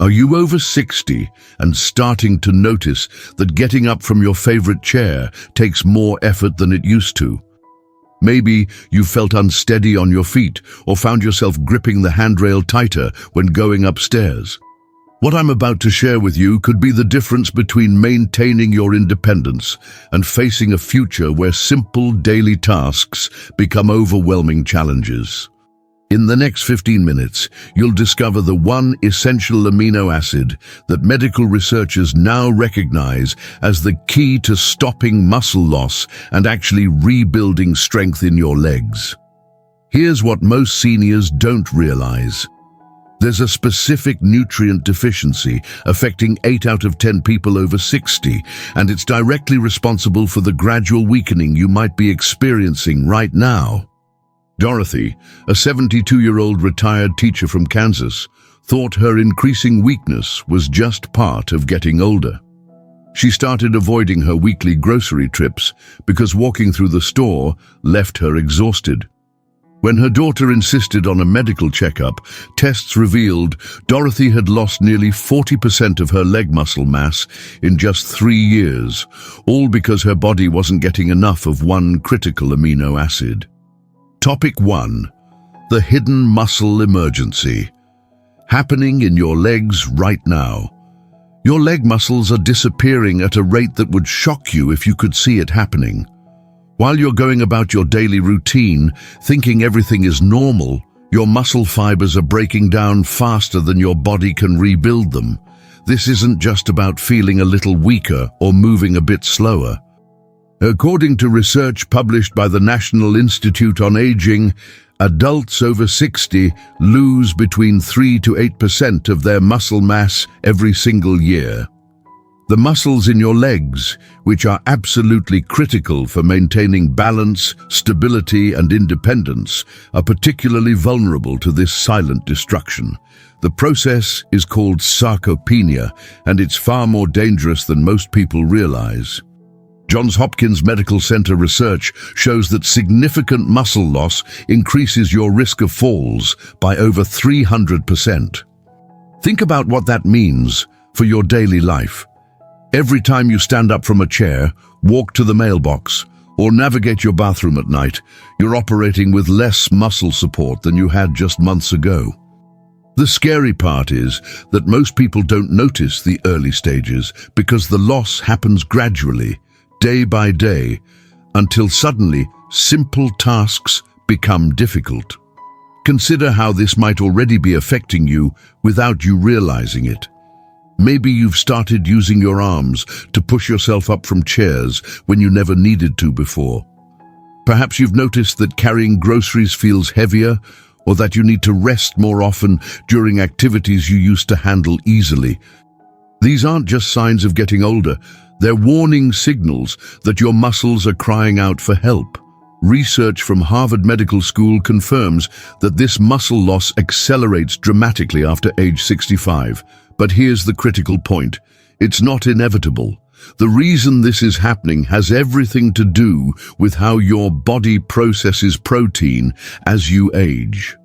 Are you over 60 and starting to notice that getting up from your favorite chair takes more effort than it used to? Maybe you felt unsteady on your feet or found yourself gripping the handrail tighter when going upstairs. What I'm about to share with you could be the difference between maintaining your independence and facing a future where simple daily tasks become overwhelming challenges. In the next 15 minutes, you'll discover the one essential amino acid that medical researchers now recognize as the key to stopping muscle loss and actually rebuilding strength in your legs. Here's what most seniors don't realize. There's a specific nutrient deficiency affecting 8 out of 10 people over 60, and it's directly responsible for the gradual weakening you might be experiencing right now. Dorothy, a 72-year-old retired teacher from Kansas, thought her increasing weakness was just part of getting older. She started avoiding her weekly grocery trips because walking through the store left her exhausted. When her daughter insisted on a medical checkup, tests revealed Dorothy had lost nearly 40% of her leg muscle mass in just 3 years, all because her body wasn't getting enough of one critical amino acid. Topic 1. The hidden muscle emergency. Happening in your legs right now. Your leg muscles are disappearing at a rate that would shock you if you could see it happening. While you're going about your daily routine, thinking everything is normal, your muscle fibers are breaking down faster than your body can rebuild them. This isn't just about feeling a little weaker or moving a bit slower. According to research published by the National Institute on Aging, adults over 60 lose between 3 to 8% of their muscle mass every single year. The muscles in your legs, which are absolutely critical for maintaining balance, stability, and independence, are particularly vulnerable to this silent destruction. The process is called sarcopenia, and it's far more dangerous than most people realize. Johns Hopkins Medical Center research shows that significant muscle loss increases your risk of falls by over 300%. Think about what that means for your daily life. Every time you stand up from a chair, walk to the mailbox, or navigate your bathroom at night, you're operating with less muscle support than you had just months ago. The scary part is that most people don't notice the early stages because the loss happens gradually, day by day, until suddenly simple tasks become difficult. Consider how this might already be affecting you without you realizing it. Maybe you've started using your arms to push yourself up from chairs when you never needed to before. Perhaps you've noticed that carrying groceries feels heavier, or that you need to rest more often during activities you used to handle easily. These aren't just signs of getting older. They're warning signals that your muscles are crying out for help. Research from Harvard Medical School confirms that this muscle loss accelerates dramatically after age 65. But here's the critical point. It's not inevitable. The reason this is happening has everything to do with how your body processes protein as you age.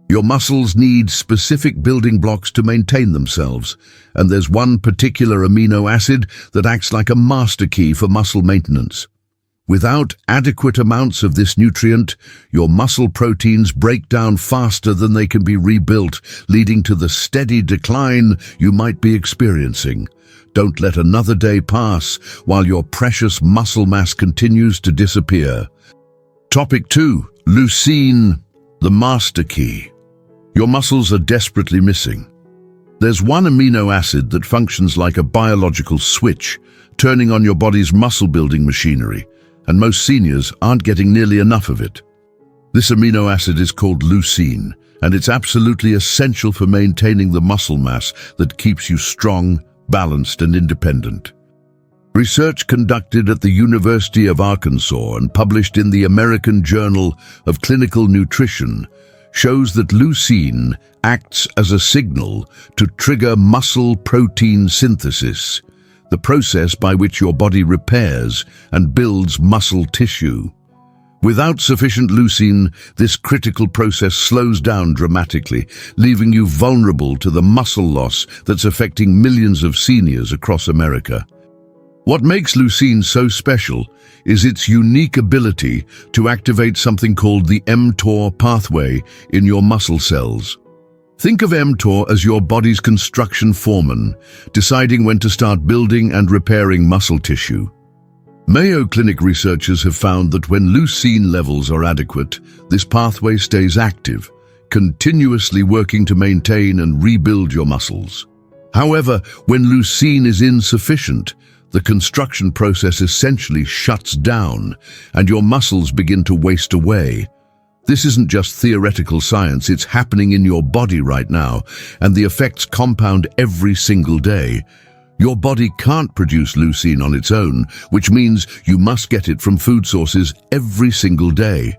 Your muscles need specific building blocks to maintain themselves, and there's one particular amino acid that acts like a master key for muscle maintenance. Without adequate amounts of this nutrient, your muscle proteins break down faster than they can be rebuilt, leading to the steady decline you might be experiencing. Don't let another day pass while your precious muscle mass continues to disappear. Topic 2. Leucine, the master key. Your muscles are desperately missing. There's one amino acid that functions like a biological switch, turning on your body's muscle-building machinery, and most seniors aren't getting nearly enough of it. This amino acid is called leucine, and it's absolutely essential for maintaining the muscle mass that keeps you strong, balanced, and independent. Research conducted at the University of Arkansas and published in the American Journal of Clinical Nutrition shows that leucine acts as a signal to trigger muscle protein synthesis, the process by which your body repairs and builds muscle tissue. Without sufficient leucine, this critical process slows down dramatically, leaving you vulnerable to the muscle loss that's affecting millions of seniors across America. What makes leucine so special is its unique ability to activate something called the mTOR pathway in your muscle cells. Think of mTOR as your body's construction foreman, deciding when to start building and repairing muscle tissue. Mayo Clinic researchers have found that when leucine levels are adequate, this pathway stays active, continuously working to maintain and rebuild your muscles. However, when leucine is insufficient, the construction process essentially shuts down and your muscles begin to waste away. This isn't just theoretical science, it's happening in your body right now, and the effects compound every single day. Your body can't produce leucine on its own, which means you must get it from food sources every single day.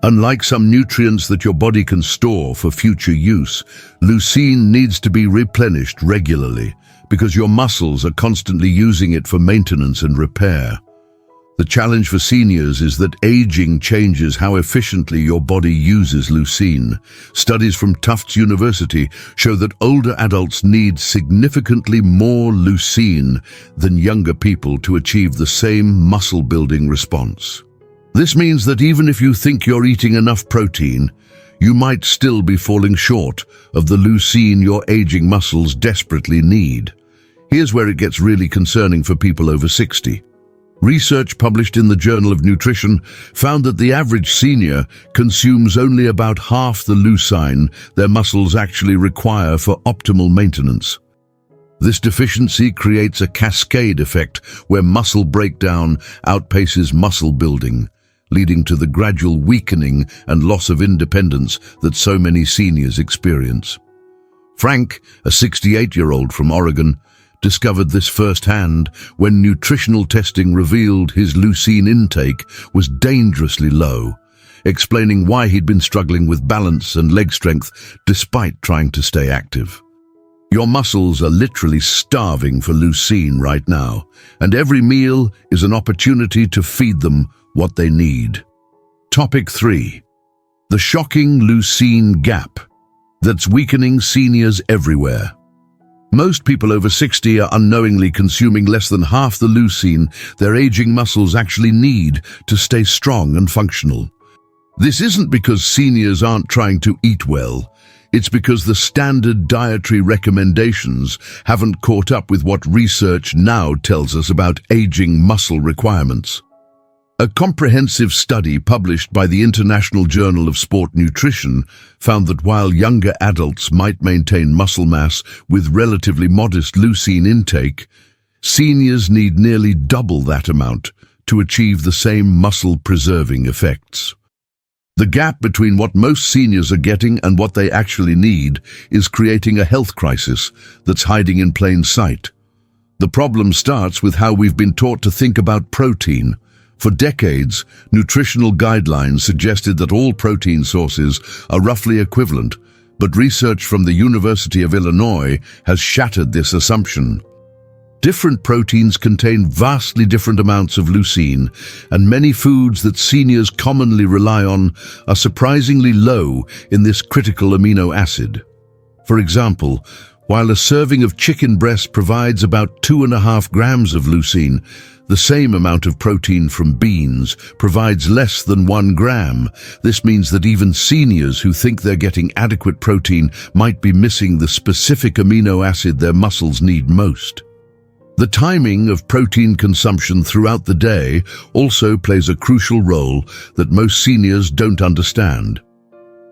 Unlike some nutrients that your body can store for future use, leucine needs to be replenished regularly because your muscles are constantly using it for maintenance and repair. The challenge for seniors is that aging changes how efficiently your body uses leucine. Studies from Tufts University show that older adults need significantly more leucine than younger people to achieve the same muscle-building response. This means that even if you think you're eating enough protein, you might still be falling short of the leucine your aging muscles desperately need. Here's where it gets really concerning for people over 60. Research published in the Journal of Nutrition found that the average senior consumes only about half the leucine their muscles actually require for optimal maintenance. This deficiency creates a cascade effect where muscle breakdown outpaces muscle building, leading to the gradual weakening and loss of independence that so many seniors experience. Frank, a 68-year-old from Oregon, discovered this firsthand when nutritional testing revealed his leucine intake was dangerously low, explaining why he'd been struggling with balance and leg strength despite trying to stay active. Your muscles are literally starving for leucine right now, and every meal is an opportunity to feed them what they need. Topic 3. The shocking leucine gap that's weakening seniors everywhere. Most people over 60 are unknowingly consuming less than half the leucine their aging muscles actually need to stay strong and functional. This isn't because seniors aren't trying to eat well. It's because the standard dietary recommendations haven't caught up with what research now tells us about aging muscle requirements. A comprehensive study published by the International Journal of Sport Nutrition found that while younger adults might maintain muscle mass with relatively modest leucine intake, seniors need nearly double that amount to achieve the same muscle-preserving effects. The gap between what most seniors are getting and what they actually need is creating a health crisis that's hiding in plain sight. The problem starts with how we've been taught to think about protein. For decades, nutritional guidelines suggested that all protein sources are roughly equivalent, but research from the University of Illinois has shattered this assumption. Different proteins contain vastly different amounts of leucine, and many foods that seniors commonly rely on are surprisingly low in this critical amino acid. For example, while a serving of chicken breast provides about 2.5 grams of leucine, the same amount of protein from beans provides less than 1 gram. This means that even seniors who think they're getting adequate protein might be missing the specific amino acid their muscles need most. The timing of protein consumption throughout the day also plays a crucial role that most seniors don't understand.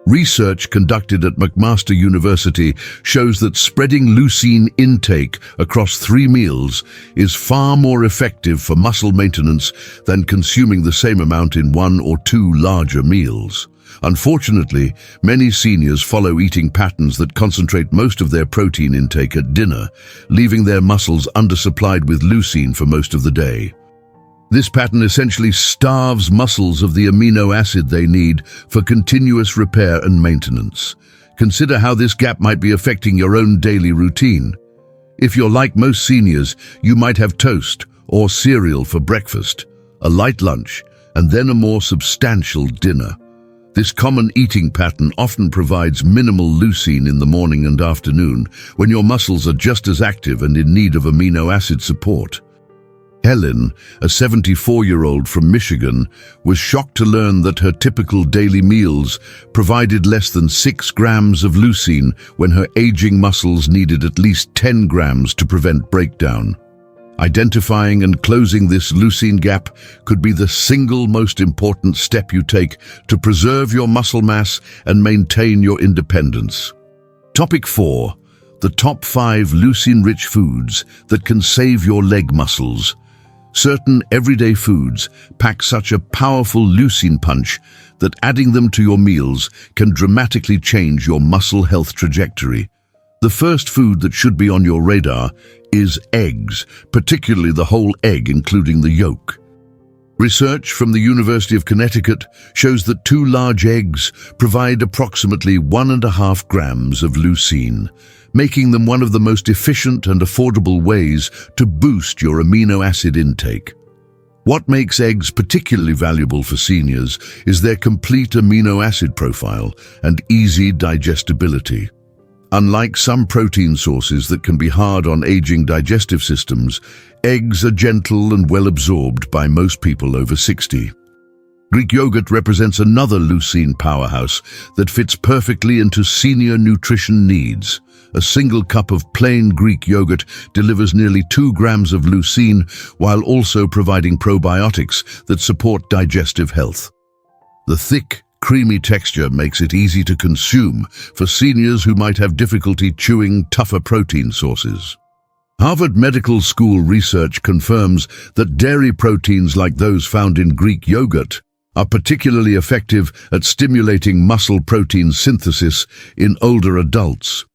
Research conducted at McMaster University shows that spreading leucine intake across 3 meals is far more effective for muscle maintenance than consuming the same amount in 1 or 2 larger meals. Unfortunately, many seniors follow eating patterns that concentrate most of their protein intake at dinner, leaving their muscles undersupplied with leucine for most of the day. This pattern essentially starves muscles of the amino acid they need for continuous repair and maintenance. Consider how this gap might be affecting your own daily routine. If you're like most seniors, you might have toast or cereal for breakfast, a light lunch, and then a more substantial dinner. This common eating pattern often provides minimal leucine in the morning and afternoon, when your muscles are just as active and in need of amino acid support. Helen, a 74-year-old from Michigan, was shocked to learn that her typical daily meals provided less than 6 grams of leucine when her aging muscles needed at least 10 grams to prevent breakdown. Identifying and closing this leucine gap could be the single most important step you take to preserve your muscle mass and maintain your independence. Topic 4. The top 5 leucine-rich foods that can save your leg muscles. Certain everyday foods pack such a powerful leucine punch that adding them to your meals can dramatically change your muscle health trajectory. The first food that should be on your radar is eggs, particularly the whole egg, including the yolk. Research from the University of Connecticut shows that 2 large eggs provide approximately 1.5 grams of leucine, making them one of the most efficient and affordable ways to boost your amino acid intake. What makes eggs particularly valuable for seniors is their complete amino acid profile and easy digestibility. Unlike some protein sources that can be hard on aging digestive systems, eggs are gentle and well absorbed by most people over 60. Greek yogurt represents another leucine powerhouse that fits perfectly into senior nutrition needs. A single cup of plain Greek yogurt delivers nearly 2 grams of leucine while also providing probiotics that support digestive health. The thick, creamy texture makes it easy to consume for seniors who might have difficulty chewing tougher protein sources. Harvard Medical School research confirms that dairy proteins like those found in Greek yogurt are particularly effective at stimulating muscle protein synthesis in older adults.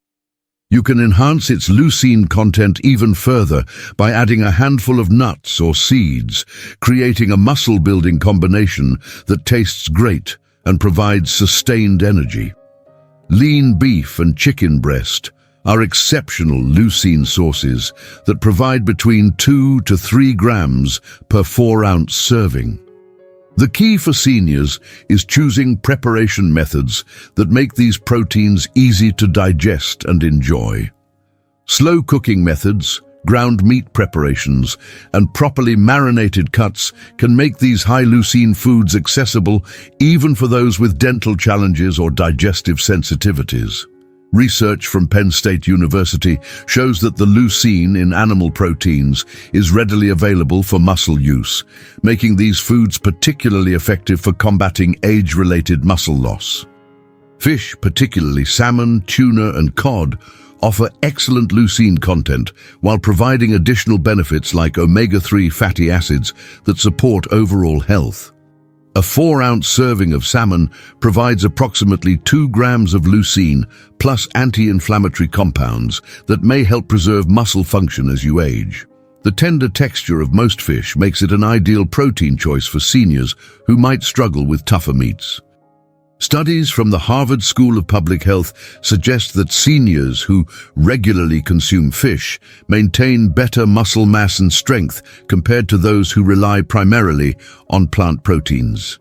You can enhance its leucine content even further by adding a handful of nuts or seeds, creating a muscle-building combination that tastes great and provides sustained energy. Lean beef and chicken breast are exceptional leucine sources that provide between 2 to 3 grams per 4-ounce serving. The key for seniors is choosing preparation methods that make these proteins easy to digest and enjoy. Slow cooking methods, ground meat preparations, and properly marinated cuts can make these high leucine foods accessible even for those with dental challenges or digestive sensitivities. Research from Penn State University shows that the leucine in animal proteins is readily available for muscle use, making these foods particularly effective for combating age-related muscle loss. Fish, particularly salmon, tuna, and cod, offer excellent leucine content while providing additional benefits like omega-3 fatty acids that support overall health. A 4-ounce serving of salmon provides approximately 2 grams of leucine plus anti-inflammatory compounds that may help preserve muscle function as you age. The tender texture of most fish makes it an ideal protein choice for seniors who might struggle with tougher meats. Studies from the Harvard School of Public Health suggest that seniors who regularly consume fish maintain better muscle mass and strength compared to those who rely primarily on plant proteins.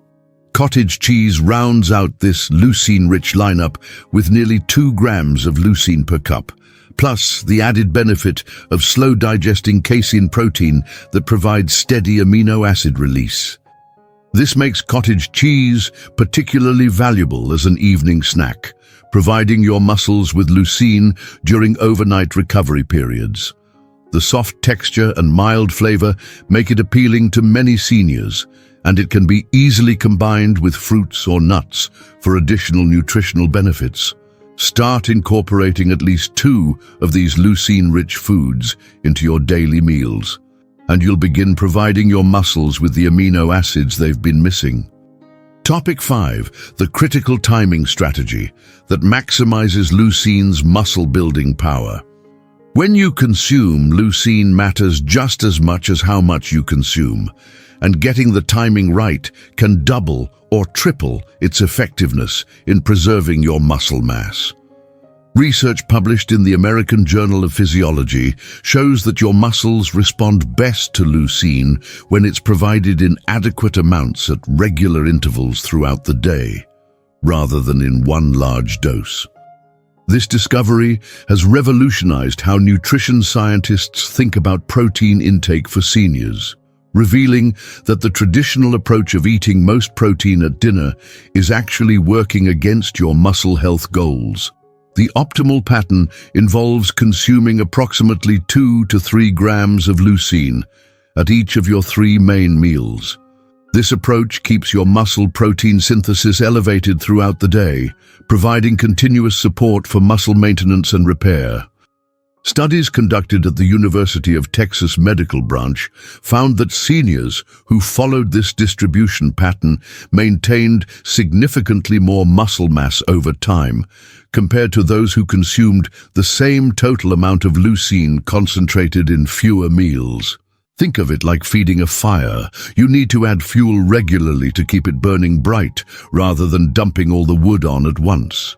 Cottage cheese rounds out this leucine-rich lineup with nearly 2 grams of leucine per cup, plus the added benefit of slow-digesting casein protein that provides steady amino acid release. This makes cottage cheese particularly valuable as an evening snack, providing your muscles with leucine during overnight recovery periods. The soft texture and mild flavor make it appealing to many seniors, and it can be easily combined with fruits or nuts for additional nutritional benefits. Start incorporating at least 2 of these leucine-rich foods into your daily meals, and you'll begin providing your muscles with the amino acids they've been missing. Topic 5. The critical timing strategy that maximizes leucine's muscle-building power. When you consume, leucine matters just as much as how much you consume, and getting the timing right can double or triple its effectiveness in preserving your muscle mass. Research published in the American Journal of Physiology shows that your muscles respond best to leucine when it's provided in adequate amounts at regular intervals throughout the day, rather than in one large dose. This discovery has revolutionized how nutrition scientists think about protein intake for seniors, revealing that the traditional approach of eating most protein at dinner is actually working against your muscle health goals. The optimal pattern involves consuming approximately 2 to 3 grams of leucine at each of your 3 main meals. This approach keeps your muscle protein synthesis elevated throughout the day, providing continuous support for muscle maintenance and repair. Studies conducted at the University of Texas Medical Branch found that seniors who followed this distribution pattern maintained significantly more muscle mass over time, compared to those who consumed the same total amount of leucine concentrated in fewer meals. Think of it like feeding a fire. You need to add fuel regularly to keep it burning bright, rather than dumping all the wood on at once.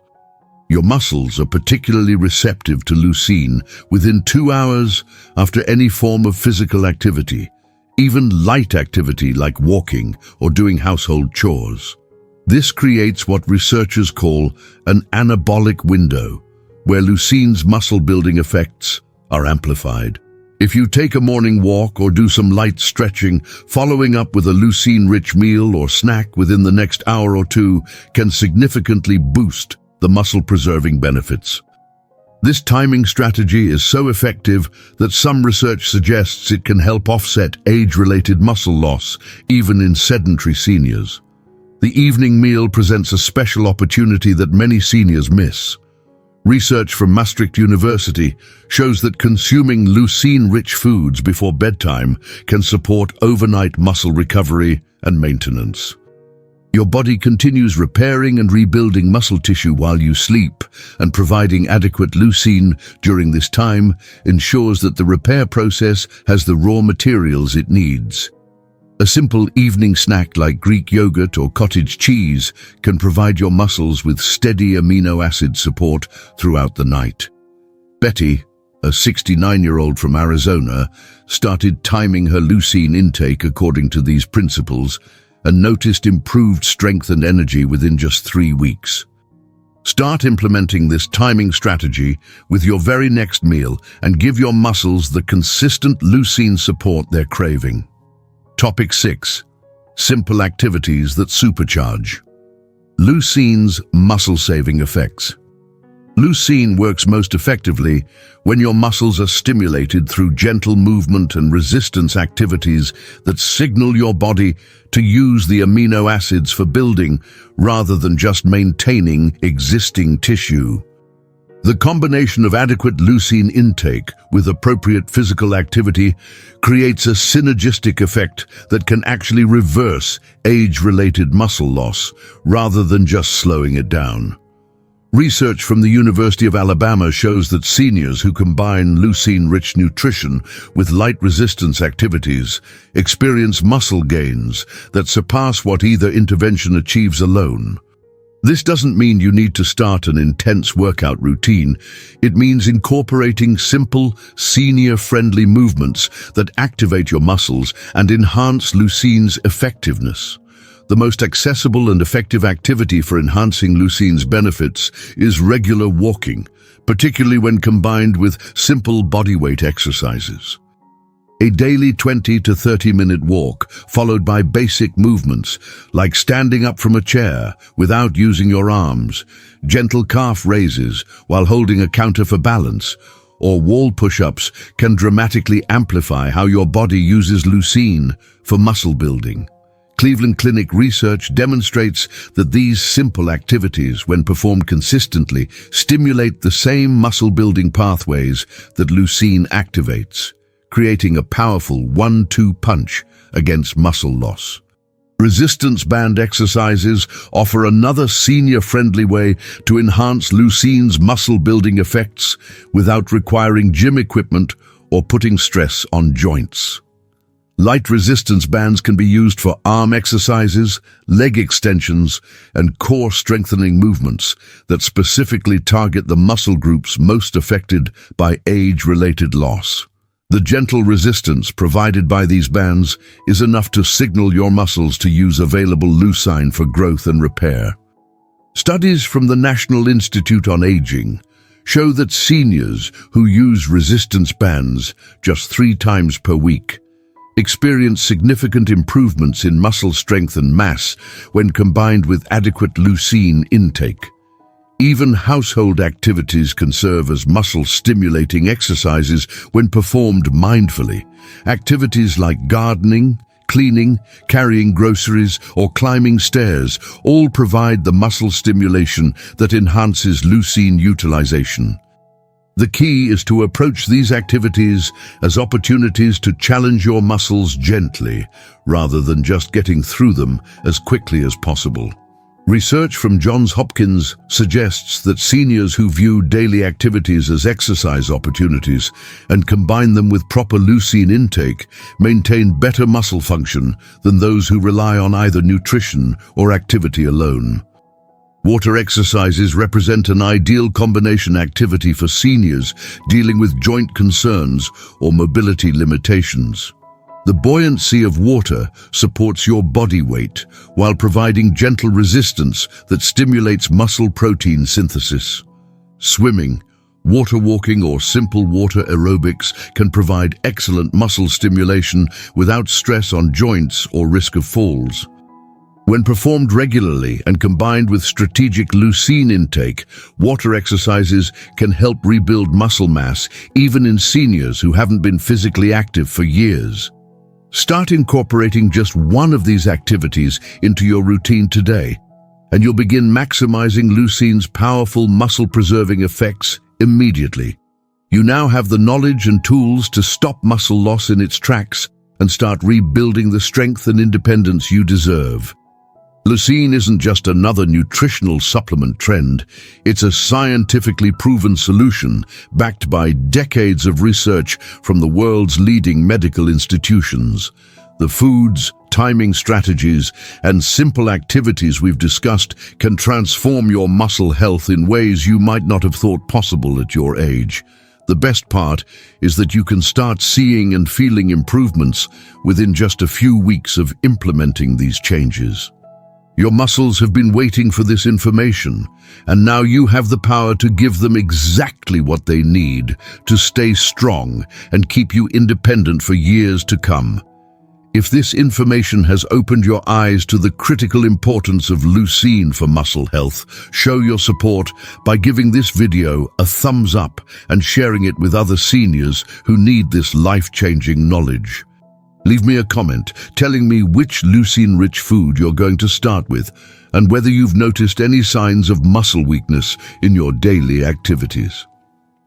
Your muscles are particularly receptive to leucine within 2 hours after any form of physical activity, even light activity like walking or doing household chores. This creates what researchers call an anabolic window, where leucine's muscle-building effects are amplified. If you take a morning walk or do some light stretching, following up with a leucine-rich meal or snack within the next hour or two can significantly boost the muscle-preserving benefits. This timing strategy is so effective that some research suggests it can help offset age-related muscle loss, even in sedentary seniors. The evening meal presents a special opportunity that many seniors miss. Research from Maastricht University shows that consuming leucine-rich foods before bedtime can support overnight muscle recovery and maintenance. Your body continues repairing and rebuilding muscle tissue while you sleep, and providing adequate leucine during this time ensures that the repair process has the raw materials it needs. A simple evening snack like Greek yogurt or cottage cheese can provide your muscles with steady amino acid support throughout the night. Betty, a 69-year-old from Arizona, started timing her leucine intake according to these principles and noticed improved strength and energy within just 3 weeks. Start implementing this timing strategy with your very next meal and give your muscles the consistent leucine support they're craving. Topic 6. Simple activities that supercharge. Leucine's muscle-saving effects. Leucine works most effectively when your muscles are stimulated through gentle movement and resistance activities that signal your body to use the amino acids for building rather than just maintaining existing tissue. The combination of adequate leucine intake with appropriate physical activity creates a synergistic effect that can actually reverse age-related muscle loss rather than just slowing it down. Research from the University of Alabama shows that seniors who combine leucine-rich nutrition with light resistance activities experience muscle gains that surpass what either intervention achieves alone. This doesn't mean you need to start an intense workout routine. It means incorporating simple, senior-friendly movements that activate your muscles and enhance leucine's effectiveness. The most accessible and effective activity for enhancing leucine's benefits is regular walking, particularly when combined with simple bodyweight exercises. A daily 20 to 30-minute walk, followed by basic movements like standing up from a chair without using your arms, gentle calf raises while holding a counter for balance, or wall push-ups can dramatically amplify how your body uses leucine for muscle building. Cleveland Clinic research demonstrates that these simple activities, when performed consistently, stimulate the same muscle-building pathways that leucine activates, creating a powerful 1-2 punch against muscle loss. Resistance band exercises offer another senior-friendly way to enhance leucine's muscle-building effects without requiring gym equipment or putting stress on joints. Light resistance bands can be used for arm exercises, leg extensions, and core strengthening movements that specifically target the muscle groups most affected by age-related loss. The gentle resistance provided by these bands is enough to signal your muscles to use available leucine for growth and repair. Studies from the National Institute on Aging show that seniors who use resistance bands just 3 times per week experience significant improvements in muscle strength and mass when combined with adequate leucine intake. Even household activities can serve as muscle-stimulating exercises when performed mindfully. Activities like gardening, cleaning, carrying groceries, or climbing stairs all provide the muscle stimulation that enhances leucine utilization. The key is to approach these activities as opportunities to challenge your muscles gently, rather than just getting through them as quickly as possible. Research from Johns Hopkins suggests that seniors who view daily activities as exercise opportunities and combine them with proper leucine intake maintain better muscle function than those who rely on either nutrition or activity alone. Water exercises represent an ideal combination activity for seniors dealing with joint concerns or mobility limitations. The buoyancy of water supports your body weight while providing gentle resistance that stimulates muscle protein synthesis. Swimming, water walking, or simple water aerobics can provide excellent muscle stimulation without stress on joints or risk of falls. When performed regularly and combined with strategic leucine intake, water exercises can help rebuild muscle mass even in seniors who haven't been physically active for years. Start incorporating just one of these activities into your routine today, and you'll begin maximizing leucine's powerful muscle-preserving effects immediately. You now have the knowledge and tools to stop muscle loss in its tracks and start rebuilding the strength and independence you deserve. Leucine isn't just another nutritional supplement trend, it's a scientifically proven solution backed by decades of research from the world's leading medical institutions. The foods, timing strategies, and simple activities we've discussed can transform your muscle health in ways you might not have thought possible at your age. The best part is that you can start seeing and feeling improvements within just a few weeks of implementing these changes. Your muscles have been waiting for this information, and now you have the power to give them exactly what they need to stay strong and keep you independent for years to come. If this information has opened your eyes to the critical importance of leucine for muscle health, show your support by giving this video a thumbs up and sharing it with other seniors who need this life-changing knowledge. Leave me a comment telling me which leucine-rich food you're going to start with and whether you've noticed any signs of muscle weakness in your daily activities.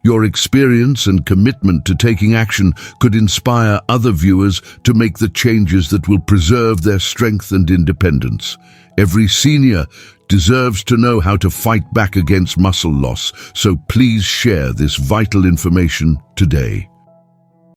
Your experience and commitment to taking action could inspire other viewers to make the changes that will preserve their strength and independence. Every senior deserves to know how to fight back against muscle loss, so please share this vital information today.